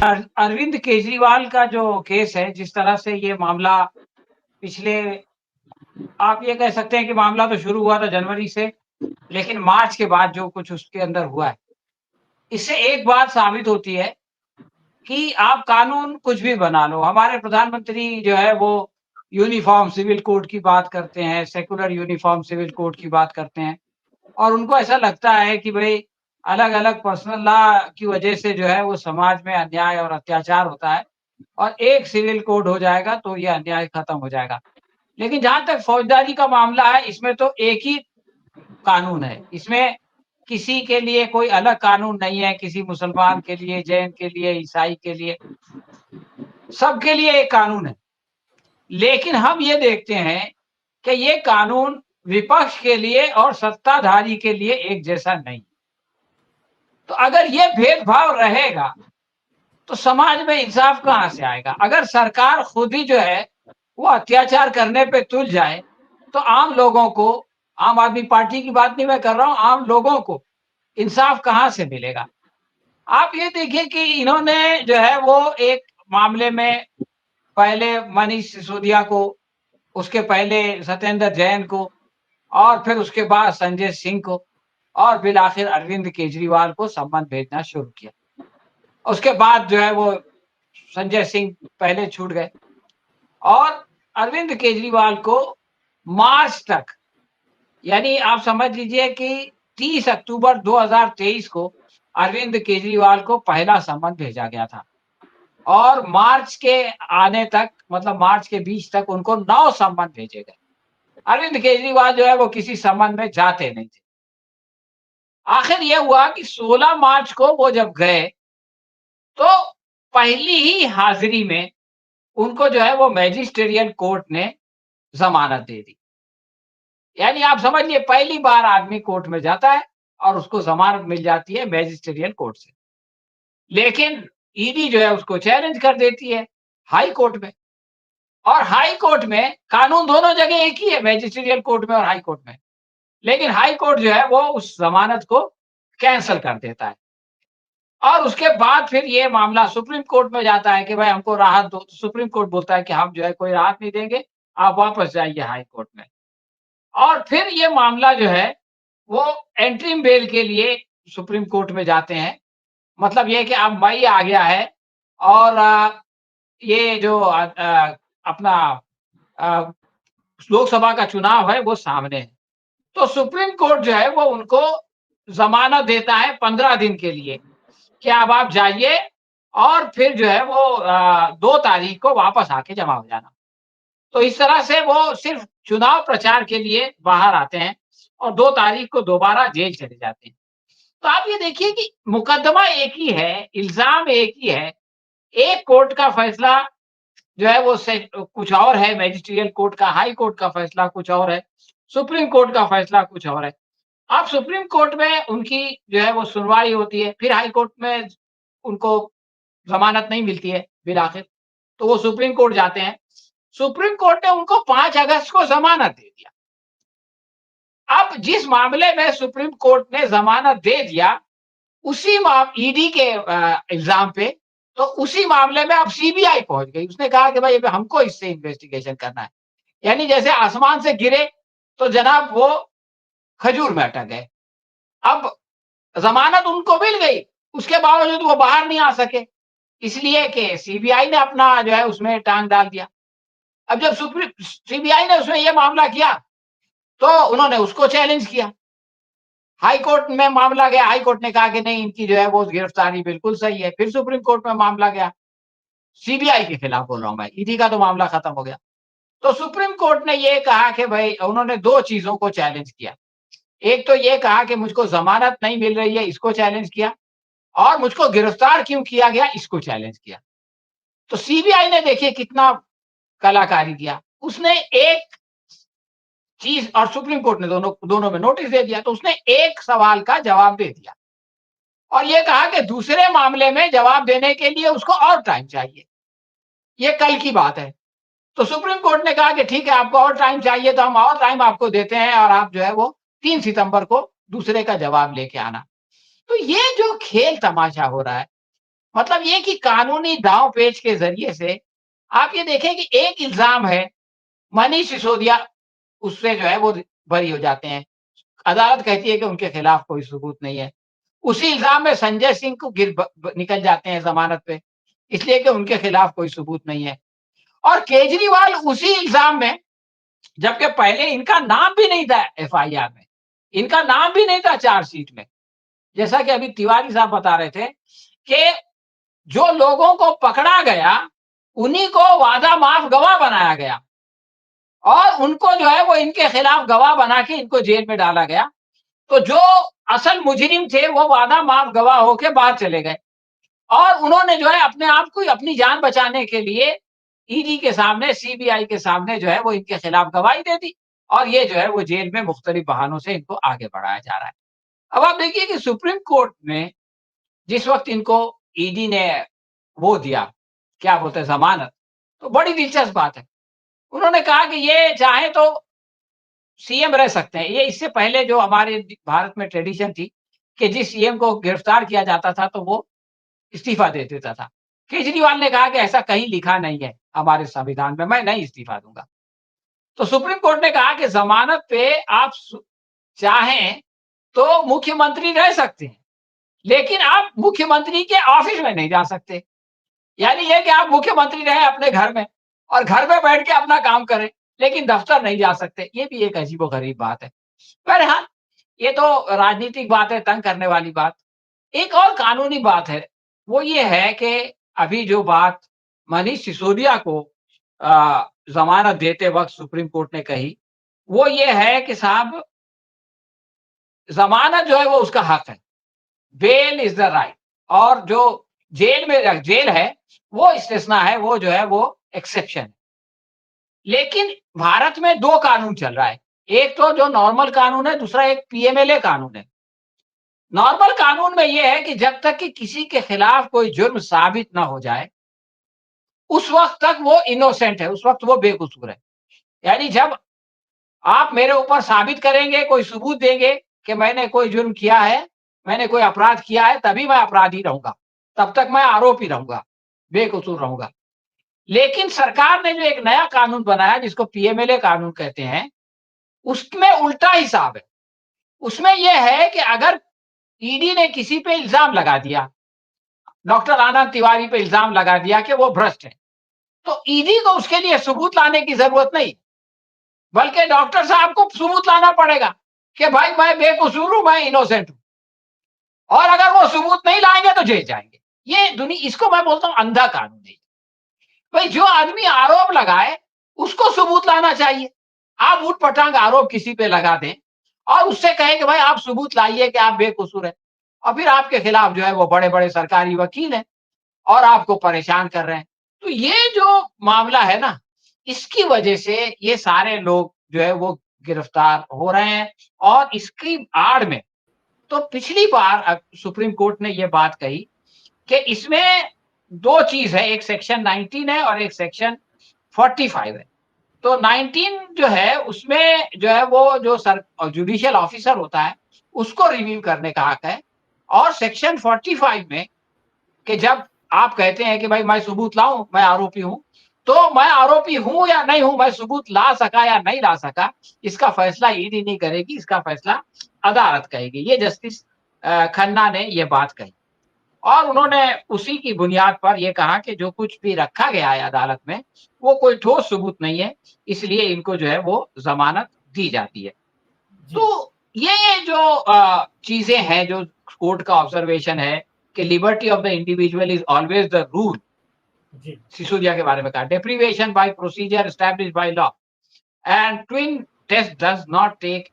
अरविंद केजरीवाल का जो केस है, जिस तरह से ये मामला पिछले आप ये कह सकते हैं कि मामला तो शुरू हुआ था जनवरी से, लेकिन मार्च के बाद जो कुछ उसके अंदर हुआ है, इससे एक बात साबित होती है कि आप कानून कुछ भी बना लो। हमारे प्रधानमंत्री जो है वो यूनिफ़ॉर्म सिविल कोड की बात करते हैं, सेकुलर यूनिफ़ॉर्म सिविल कोड की बात करते हैं और उनको ऐसा लगता है कि भई अलग-अलग पर्सनल लॉ की वजह से जो है वो समाज में अन्याय और अत्याचार होता है और एक सिविल कोड हो जाएगा तो ये अन्याय खत्म हो जाएगा। लेकिन जहाँ तक फ़ौजदारी का मामला है, इसमें तो एक ही कानून है। इसमें किसी के लिए कोई अलग कानून नहीं है, किसी मुसलमान के लिए, जैन के लिए, ईसाई के लिए, सबके लिए एक कानून है। लेकिन हम ये देखते हैं कि ये कानून विपक्ष के लिए और सत्ताधारी के लिए एक जैसा नहीं। तो अगर ये भेदभाव रहेगा, तो समाज में इंसाफ कहाँ से आएगा? अगर सरकार खुद ही जो है, वो अत्याचार करने पे तुल जाए, तो आम लोगों को, आम आदमी पार्टी की बात नहीं मैं कर रहा हूँ, आम लोगों को इंसाफ कहाँ से मिलेगा? आप ये देखिए कि इन्होंने जो है वो एक मामले में पहले मनीष सिसोदिया को, उसके पहले सत्येंद्र जैन को और फिर उसके बाद संजय सिंह को और फिर आखिर अरविंद केजरीवाल को सम्मन भेजना शुरू किया। उसके बाद जो है वो संजय सिंह पहले छूट गए और अरविंद केजरीवाल को मार्च तक, यानी आप समझ लीजिए कि 30 अक्टूबर 2023 को अरविंद केजरीवाल को पहला सम्मन भेजा गया था और मार्च के आने तक, मतलब मार्च के बीच तक उनको 9 सम्मन भेजे गए। अरविंद केजरीवाल जो है वो किसी सम्मन में जाते नहीं थे। आखिर ये हुआ कि 16 मार्च को वो जब गए, तो पहली ही हाज़िरी में उनको जो है वो मैजिस्ट्रियल कोर्ट ने ज़मानत दे दी। यानी आप समझिए पहली बार आदमी कोर्ट में जाता है और उसको ज़मानत मिल जाती है मैजिस्ट्रियल कोर्ट से। लेकिन ईडी जो है उसको चैलेंज कर देती है हाई कोर्ट में और हाई कोर्ट में कानून दोनों जगह एक ही है, मैजिस्ट्रियल कोर्ट में और हाई कोर्ट में। लेकिन हाई कोर्ट जो है वो उस ज़मानत को कैंसल कर देता है और उसके बाद फिर ये मामला सुप्रीम कोर्ट में जाता है कि भाई हमको राहत दो। तो सुप्रीम कोर्ट बोलता है कि हम जो है कोई राहत नहीं देंगे, आप वापस जाइए हाई कोर्ट में। और फिर ये मामला जो है वो इंटरिम बेल के लिए सुप्रीम कोर्ट में जाते हैं। मतलब ये है कि अब मई आ गया है और ये जो अपना अ, लोकसभा का चुनाव है वो सामने है। तो सुप्रीम कोर्ट जो है वो उनको ज़मानत देता है 15 दिन के लिए कि अब आप जाइए और फिर जो है वो 2 तारीख को वापस आके जमा हो जाना। तो इस तरह से वो सिर्फ़ चुनाव प्रचार के लिए बाहर आते हैं और 2 तारीख को दोबारा जेल चले जाते हैं। तो आप ये देखिए कि मुकदमा एक ही है, इल्ज़ाम एक ही है। एक कोर्ट का फैसला जो है वो कुछ और है, मैजिस्ट्रियल कोर्ट का, हाई कोर्ट का फैसला कुछ और है, सुप्रीम कोर्ट का फैसला कुछ और है। अब सुप्रीम कोर्ट में उनकी जो है वो सुनवाई होती है, फिर हाई कोर्ट में उनको ज़मानत नहीं मिलती है फिर आखिर, तो वो सुप्रीम कोर्ट जाते हैं। सुप्रीम कोर्ट ने उनको 5 अगस्त को ज़मानत दे दिया। अब जिस मामले में सुप्रीम कोर्ट ने ज़मानत दे दिया, उसी ईडी के इल्ज़ाम पे, तो उसी मामले में अब सीबीआई पहुँच गई। उसने कहा कि भाई हमको इससे इन्वेस्टिगेशन करना है। यानी जैसे आसमान से गिरे, तो जनाब वो खजूर में अटक गए। अब ज़मानत उनको मिल गई, उसके बावजूद वो बाहर नहीं आ सके, इसलिए कि सीबीआई ने अपना जो है उसमें टाँग डाल दिया। अब जब सीबीआई ने उसमें ये मामला किया, तो उन्होंने उसको चैलेंज किया। हाई कोर्ट में मामला गया, हाई कोर्ट ने कहा कि नहीं इनकी जो है वो गिरफ्तारी बिल्कुल सही है। फिर सुप्रीम कोर्ट में मामला गया, सीबीआई के खिलाफ बोल रहा हूँ मैं, ईडी का तो मामला खत्म हो गया। तो सुप्रीम कोर्ट ने ये कहा कि भाई उन्होंने 2 चीज़ों को चैलेंज किया। एक तो ये कहा कि मुझको ज़मानत नहीं मिल रही है, इसको चैलेंज किया और मुझको गिरफ्तार क्यों किया गया, इसको चैलेंज किया। तो सीबीआई ने देखिए कितना कलाकारी किया। उसने एक चीज़ और सुप्रीम कोर्ट ने दोनों दोनों में नोटिस दे दिया, तो उसने एक सवाल का जवाब दे दिया और ये कहा कि दूसरे मामले में जवाब देने के लिए उसको और टाइम चाहिए। ये कल की बात है। तो सुप्रीम कोर्ट ने कहा कि ठीक है आपको और टाइम चाहिए तो हम और टाइम आपको देते हैं और आप जो है वो 3 सितंबर को दूसरे का जवाब लेके आना। तो ये जो खेल तमाशा हो रहा है, मतलब ये कि कानूनी दांव पेच के ज़रिए से आप ये देखें कि एक इल्ज़ाम है, मनीष सिसोदिया उससे जो है वो बरी हो जाते हैं। अदालत कहती है कि उनके खिलाफ कोई सबूत नहीं है। उसी इल्ज़ाम में संजय सिंह को गिर ब ब निकल जाते हैं ज़मानत पे, इसलिए कि उनके खिलाफ कोई सबूत नहीं है। और केजरीवाल उसी इल्ज़ाम में, जबकि पहले इनका नाम भी नहीं था एफआईआर में, इनका नाम भी नहीं था चार्जशीट में। जैसा कि अभी तिवारी साहब बता रहे थे कि जो लोगों को पकड़ा गया, उन्हीं को वादा माफ गवाह बनाया गया और उनको जो है वो इनके खिलाफ गवाह बना के इनको जेल में डाला गया। तो जो असल मुजरिम थे वो वादा माफ गवाह होके बाहर चले गए और उन्होंने जो है अपने आप को अपनी जान बचाने के लिए ईडी के सामने, सीबीआई के सामने जो है वो इनके खिलाफ गवाही दे दी और ये जो है वो जेल में मुख्तलिफ बहानों से इनको आगे बढ़ाया जा रहा है। अब आप देखिए कि सुप्रीम कोर्ट में जिस वक़्त इनको ईडी ने वो दिया, क्या बोलते हैं ज़मानत, तो बड़ी दिलचस्प बात है। उन्होंने कहा कि ये चाहे तो सीएम रह सकते हैं। ये इससे पहले जो हमारे भारत में ट्रेडिशन थी कि जिस सीएम को गिरफ्तार किया जाता था तो वो इस्तीफ़ा दे देता था। केजरीवाल ने कहा कि ऐसा कहीं लिखा नहीं है हमारे संविधान में, मैं नहीं इस्तीफ़ा दूँगा। तो सुप्रीम कोर्ट ने कहा कि ज़मानत पे आप चाहें तो मुख्यमंत्री रह सकते हैं, लेकिन आप मुख्यमंत्री के ऑफिस में नहीं जा सकते। यानी ये कि आप मुख्यमंत्री रहें अपने घर में और घर में बैठ के अपना काम करें, लेकिन दफ्तर नहीं जा सकते। ये भी एक अजीबो-गरीब बात है। बहरहाल, ये तो राजनीतिक बात है, तंग करने वाली बात। एक और कानूनी बात है, वो ये है कि अभी जो बात मनीष सिसोदिया को ज़मानत देते वक़्त सुप्रीम कोर्ट ने कही, वो ये है कि साहब ज़मानत जो है वो उसका हक है। बेल इज़ द राइट और जो जेल है, वो इस्तिस्ना है, वो जो है वो एक्सेप्शन है। लेकिन भारत में 2 कानून चल रहा है। एक तो जो नॉर्मल कानून है, दूसरा एक पीएमएलए कानून है। नॉर्मल कानून में ये है कि जब तक कि किसी के खिलाफ कोई जुर्म साबित ना हो जाए, उस वक़्त तक वो इनोसेंट है, उस वक़्त वो बेकसूर है। यानी जब आप मेरे ऊपर साबित करेंगे, कोई सबूत देंगे कि मैंने कोई जुर्म किया है, मैंने कोई अपराध किया है, तभी मैं अपराधी रहूँगा। तब तक मैं आरोपी रहूँगा, बेकसूर रहूँगा। लेकिन सरकार ने जो एक नया कानून बनाया जिसको पीएमएलए कानून कहते हैं, उसमें उल्टा हिसाब है। उसमें ये है कि अगर ईडी ने किसी पे इल्ज़ाम लगा दिया, डॉक्टर आनंद तिवारी पे इल्ज़ाम लगा दिया कि वो भ्रष्ट है, तो ईडी को उसके लिए सबूत लाने की ज़रूरत नहीं, बल्कि डॉक्टर साहब को सबूत लाना पड़ेगा कि भाई मैं बेकसूर हूँ, मैं इनोसेंट हूँ और अगर वो सबूत नहीं लाएँगे तो जेल जाएँगे। ये इसको मैं बोलता हूँ अंधा कानून है। भाई जो आदमी आरोप लगाए, उसको सबूत लाना चाहिए। आप ऊट-पटांग आरोप किसी पे लगा दें और उससे कहें कि भाई आप सबूत लाइए कि आप बेकसूर हैं और फिर आपके खिलाफ जो है वो बड़े-बड़े सरकारी वकील हैं और आपको परेशान कर रहे हैं। तो ये जो मामला है ना, इसकी वजह से ये सारे लोग जो है वो गिरफ्तार हो रहे हैं और इसकी आड़ में तो पिछली बार सुप्रीम कोर्ट ने ये बात कही कि इसमें 2 चीज़ है, एक सेक्शन 19 है और एक सेक्शन 45 है। तो 19 जो है उसमें जो है वो जो जुडिशियल ऑफिसर होता है, उसको रिव्यू करने का हक है और सेक्शन 45 में कि जब आप कहते हैं कि भाई मैं सबूत लाऊँ, मैं आरोपी हूँ, तो मैं आरोपी हूँ या नहीं हूँ, मैं सबूत ला सका या नहीं ला सका, इसका फैसला ईडी नहीं करेगी, इसका फैसला अदालत करेगी। ये जस्टिस खन्ना ने ये बात कही और उन्होंने उसी की बुनियाद पर ये कहा कि जो कुछ भी रखा गया है अदालत में, वो कोई ठोस सबूत नहीं है, इसलिए इनको जो है वो ज़मानत दी जाती है। जी, तो ये जो चीज़ें हैं, जो कोर्ट का ऑब्जर्वेशन है कि liberty of the individual is always the rule, जी, सिसोदिया के बारे में कहा, deprivation by procedure established by law and twin test does not take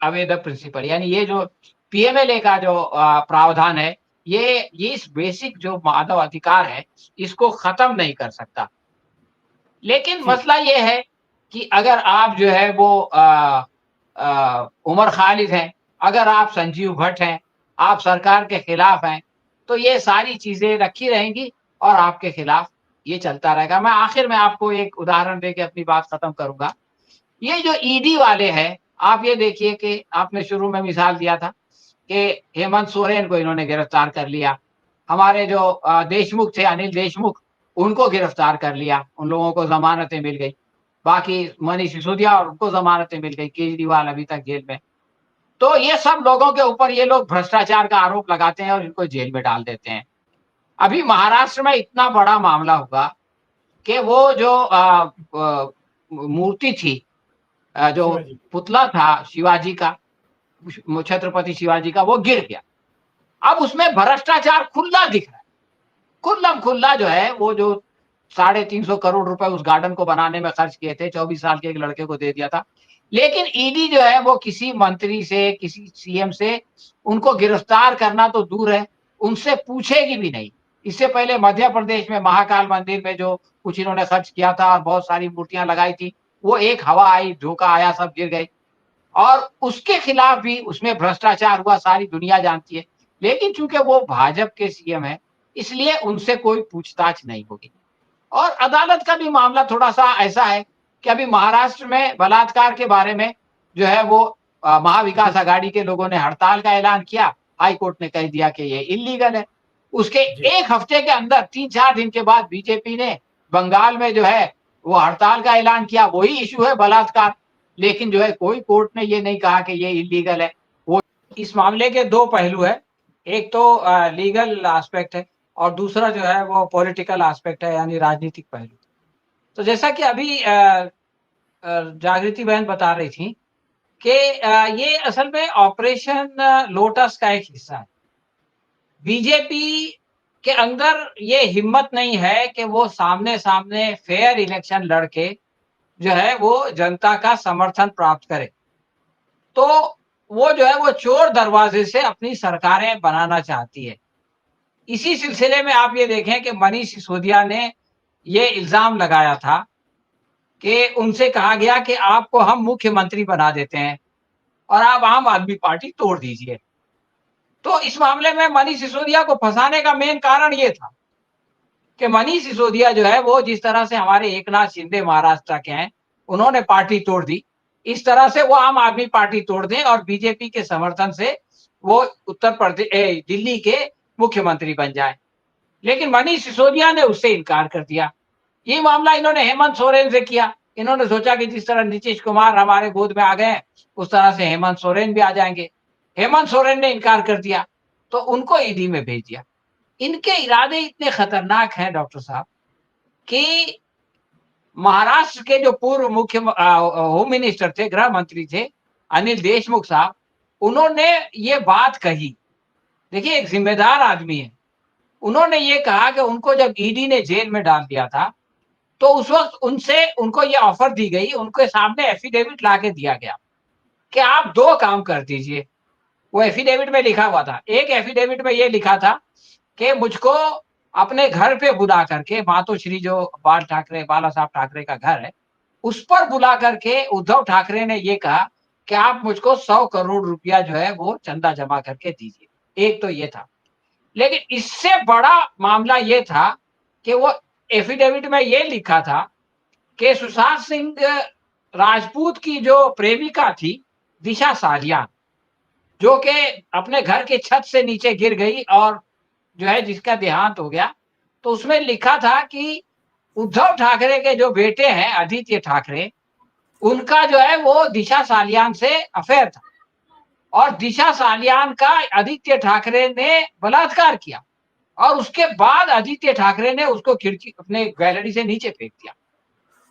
away the principle. यानी ये जो पीएमएलए का जो प्रावधान है, ये इस बेसिक जो मानव अधिकार है, इसको खत्म नहीं कर सकता। लेकिन जी, मसला ये है कि अगर आप जो है वो उमर खालिद हैं, अगर आप संजीव भट्ट हैं, आप सरकार के खिलाफ हैं, तो ये सारी चीज़ें रखी रहेंगी और आपके खिलाफ ये चलता रहेगा। मैं आखिर में आपको एक उदाहरण देके अपनी बात खत्म करूँगा। ये जो ईडी वाले हैं, आप ये देखिए कि आपने शुरू में मिसाल दिया था कि हेमंत सोरेन को इन्होंने गिरफ्तार कर लिया। हमारे जो देशमुख थे, अनिल देशमुख, उनको गिरफ्तार कर लिया, उन लोगों को ज़मानतें मिल गई। बाकी मनीष सिसोदिया और उनको ज़मानतें मिल गई, केजरीवाल अभी तक जेल में। तो ये सब लोगों के ऊपर ये लोग भ्रष्टाचार का आरोप लगाते हैं और इनको जेल में डाल देते हैं। अभी महाराष्ट्र में इतना बड़ा मामला हुआ कि वो जो मूर्ति थी, जो शिवाजी। पुतला था शिवाजी का, छत्रपति शिवाजी का, वो गिर गया। अब उसमें भ्रष्टाचार खुला दिख रहा है। खुल्लम-खुल्ला जो है, वो जो 350 करोड़ रुपए उस गार्डन को बनाने में खर्च किए थे, 24 साल के एक लड़के को दे दिया था। लेकिन ईडी जो है वो किसी मंत्री से, किसी सीएम से उनको गिरफ्तार करना तो दूर है, उनसे पूछेगी भी नहीं। इससे पहले मध्य प्रदेश में महाकाल मंदिर में जो कुछ इन्होंने खर्च किया था और बहुत सारी मूर्तियाँ लगाई थी, वो एक हवा आई, झोंका आया, सब गिर गई। और उसके खिलाफ भी उसमें भ्रष्टाचार हुआ, सारी दुनिया जानती है। लेकिन चूँकि वो भाजपा के सीएम हैं, इसलिए उनसे कोई पूछताछ नहीं होगी। और अदालत का भी मामला थोड़ा-सा ऐसा है कि अभी महाराष्ट्र में बलात्कार के बारे में जो है वो महाविकास आघाड़ी के लोगों ने हड़ताल का ऐलान किया, हाई कोर्ट ने कह दिया कि ये इल्लीगल है। उसके जी। 1 हफ्ते के अंदर 3-4 दिन के बाद बीजेपी ने बंगाल में जो है वो हड़ताल का ऐलान किया, वही इश्यू है बलात्कार। लेकिन जो है कोई कोर्ट ने ये नहीं कहा कि ये इल्लीगल है। वो इस मामले के 2 पहलू हैं, एक तो लीगल एस्पेक्ट है और दूसरा जो है वो पॉलिटिकल एस्पेक्ट है, यानी राजनीतिक पहलू। तो जैसा कि अभी जागृति बहन बता रही थी कि ये असल में ऑपरेशन लोटस का एक हिस्सा है। बीजेपी के अंदर ये हिम्मत नहीं है कि वो सामने-सामने फेयर इलेक्शन लड़ के जो है वो जनता का समर्थन प्राप्त करे। तो वो जो है वो चोर दरवाजे से अपनी सरकारें बनाना चाहती है। इसी सिलसिले में आप ये देखें कि मनीष सिसोदिया ने ये इल्ज़ाम लगाया था कि उनसे कहा गया कि आपको हम मुख्यमंत्री बना देते हैं और आप आम आदमी पार्टी तोड़ दीजिए। तो इस मामले में मनीष सिसोदिया को फँसाने का मेन कारण ये था कि मनीष सिसोदिया जो है वो जिस तरह से हमारे एकनाथ शिंदे महाराष्ट्र के हैं, उन्होंने पार्टी तोड़ दी। इस तरह से वो आम आदमी पार्टी तोड़ दें और बीजेपी के समर्थन से वो दिल्ली के मुख्यमंत्री बन जाएँ। लेकिन मनीष सिसोदिया ने उससे इनकार कर दिया। ये मामला इन्होंने हेमंत सोरेन से किया। इन्होंने सोचा कि जिस तरह नीतीश कुमार हमारे गोद में आ गए हैं, उस तरह से हेमंत सोरेन भी आ जाएँगे। हेमंत सोरेन ने इनकार कर दिया, तो उनको ईडी में भेज दिया। इनके इरादे इतने खतरनाक हैं डॉक्टर साहब कि महाराष्ट्र के जो पूर्व होम मिनिस्टर थे, गृह मंत्री थे, अनिल देशमुख साहब, उन्होंने ये बात कही। देखिए एक ज़िम्मेदार आदमी है। उन्होंने ये कहा कि उनको जब ईडी ने जेल में डाल दिया था, तो उस वक़्त उनसे उनको ये ऑफ़र दी गई, उनके सामने एफ़िडेविट लाके दिया गया कि आप 2 काम कर दीजिए। वो एफ़िडेविट में लिखा हुआ था। एक एफ़िडेविट में ये लिखा था कि मुझको अपने घर पे बुला करके मातोश्री जो बाला साहब ठाकरे का घर है, उस पर बुला करके उद्धव ठाकरे ने ये कहा कि आप मुझको 100 करोड़ रुपया जो है वो चंदा जमा करके दीजिए। एक तो ये था। लेकिन इससे बड़ा मामला ये था कि वो एफ़िडेविट में ये लिखा था कि सुशांत सिंह राजपूत की जो प्रेमिका थी, दिशा सालियान, जो कि अपने घर की छत से नीचे गिर गई और जो है जिसका देहांत हो गया, तो उसमें लिखा था कि उद्धव ठाकरे के जो बेटे हैं आदित्य ठाकरे, उनका जो है वो दिशा सालियान से अफ़ेयर था और दिशा सालियान का आदित्य ठाकरे ने बलात्कार किया और उसके बाद आदित्य ठाकरे ने उसको खिड़की अपने गैलरी से नीचे फेंक दिया।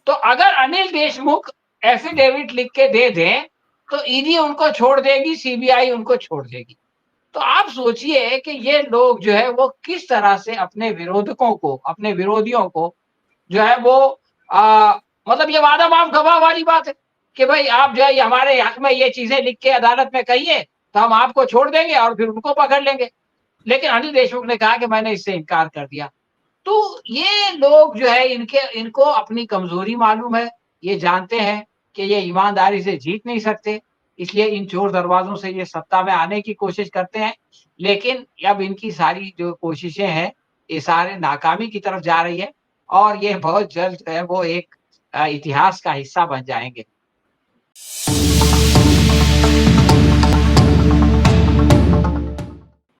तो अगर अनिल देशमुख एफ़िडेविट लिख के दे दें, तो ईडी उनको छोड़ देगी, सीबीआई उनको छोड़ देगी। तो आप सोचिए कि ये लोग जो है वो किस तरह से अपने विरोधकों को, अपने विरोधियों को जो है वो मतलब ये वादा माफ गवाह वाली बात है कि भाई आप जो है ये हमारे हक में ये चीज़ें लिख के अदालत में कहिए, तो हम आपको छोड़ देंगे और फिर उनको पकड़ लेंगे। लेकिन अनिल देशमुख ने कहा कि मैंने इससे इनकार कर दिया। तो ये लोग जो है इनको अपनी कमज़ोरी मालूम है, ये जानते हैं कि ये ईमानदारी से जीत नहीं सकते, इसलिए इन चोर दरवाज़ों से ये सत्ता में आने की कोशिश करते हैं। लेकिन अब इनकी सारी जो कोशिशें हैं, ये सारे नाकामी की तरफ जा रही है और ये बहुत जल्द जो है वो एक इतिहास का हिस्सा बन जाएँगे।